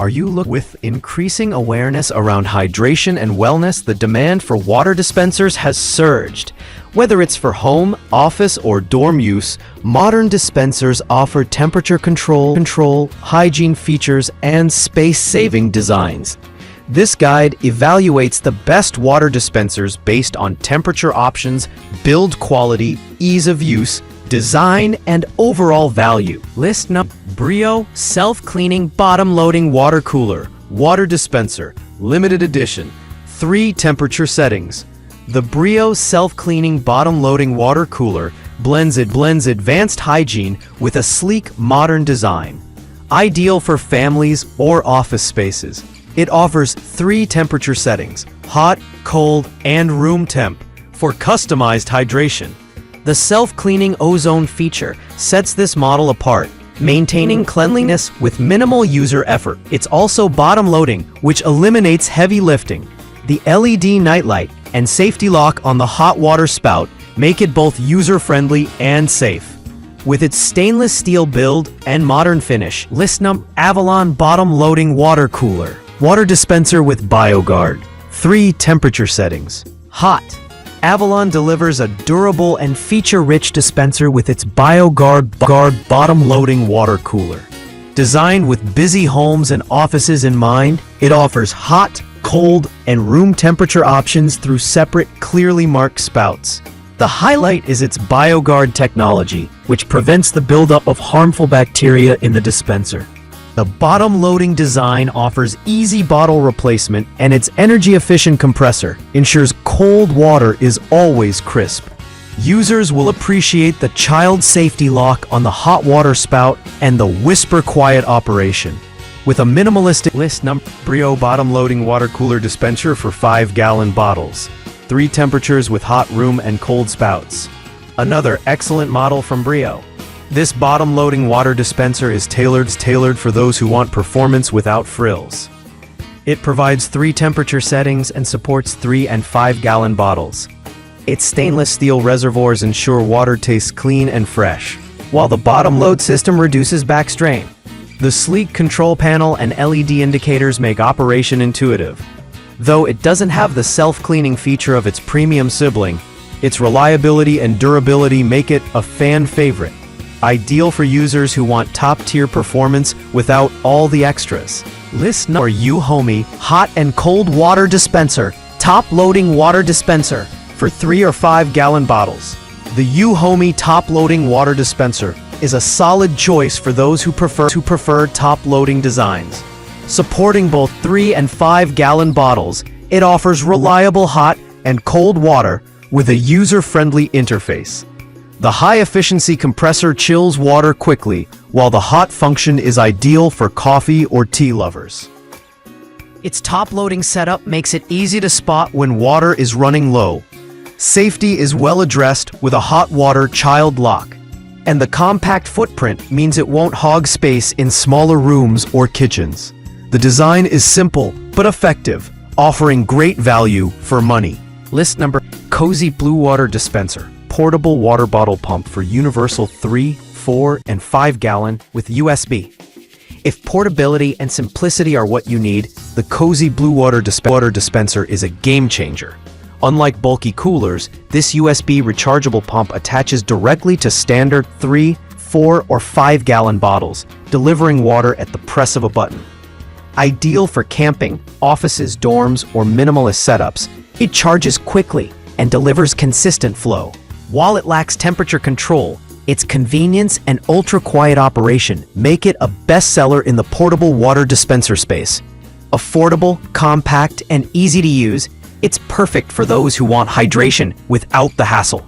Are you with increasing awareness around hydration and wellness, the demand for water dispensers has surged. Whether it's for home, office, or dorm use, modern dispensers offer temperature control, hygiene features, and space-saving designs. This guide evaluates the best water dispensers based on temperature options, build quality, ease of use, design, and overall value. List number: Brio Self-Cleaning Bottom-Loading Water Cooler Water Dispenser Limited Edition. 3 temperature settings. The Brio Self-Cleaning Bottom-Loading Water Cooler blends advanced hygiene with a sleek, modern design. Ideal for families or office spaces. It offers 3 temperature settings: hot, cold, and room temp for customized hydration. The self-cleaning ozone feature sets this model apart, maintaining cleanliness with minimal user effort. It's also bottom-loading, which eliminates heavy lifting. The LED nightlight and safety lock on the hot water spout make it both user-friendly and safe. With its stainless steel build and modern finish, list number: Avalon Bottom-Loading Water Cooler Water Dispenser with BioGuard. 3 temperature settings. Hot. Avalon delivers a durable and feature-rich dispenser with its BioGuard bottom-loading water cooler. Designed with busy homes and offices in mind, it offers hot, cold, and room temperature options through separate, clearly marked spouts. The highlight is its BioGuard technology, which prevents the buildup of harmful bacteria in the dispenser. The bottom-loading design offers easy bottle replacement, and its energy-efficient compressor ensures cold water is always crisp. Users will appreciate the child safety lock on the hot water spout and the whisper-quiet operation. With a minimalistic list number: Brio Bottom-Loading Water Cooler Dispenser for 5-gallon bottles. 3 temperatures with hot, room, and cold spouts. Another excellent model from Brio. This bottom-loading water dispenser is tailored for those who want performance without frills. It provides 3 temperature settings and supports 3 and 5-gallon bottles. Its stainless steel reservoirs ensure water tastes clean and fresh, while the bottom load system reduces back strain. The sleek control panel and LED indicators make operation intuitive. Though it doesn't have the self-cleaning feature of its premium sibling, its reliability and durability make it a fan favorite. Ideal for users who want top-tier performance without all the extras. List number: Euhomy Hot and Cold Water Dispenser Top-Loading Water Dispenser for 3 or 5-gallon bottles. The Euhomy Top-Loading Water Dispenser is a solid choice for those who prefer top-loading designs. Supporting both 3 and 5-gallon bottles, it offers reliable hot and cold water with a user-friendly interface. The high-efficiency compressor chills water quickly, while the hot function is ideal for coffee or tea lovers. Its top-loading setup makes it easy to spot when water is running low. Safety is well addressed with a hot water child lock. And the compact footprint means it won't hog space in smaller rooms or kitchens. The design is simple but effective, offering great value for money. List number: Cozy Blue Water Dispenser Portable Water Bottle Pump for universal 3, 4, and 5-gallon with USB. If portability and simplicity are what you need, the Cozy Blue Water Dispenser is a game-changer. Unlike bulky coolers, this USB rechargeable pump attaches directly to standard 3, 4, or 5-gallon bottles, delivering water at the press of a button. Ideal for camping, offices, dorms, or minimalist setups, it charges quickly and delivers consistent flow. While it lacks temperature control, its convenience and ultra-quiet operation make it a bestseller in the portable water dispenser space. Affordable, compact, and easy to use, it's perfect for those who want hydration without the hassle.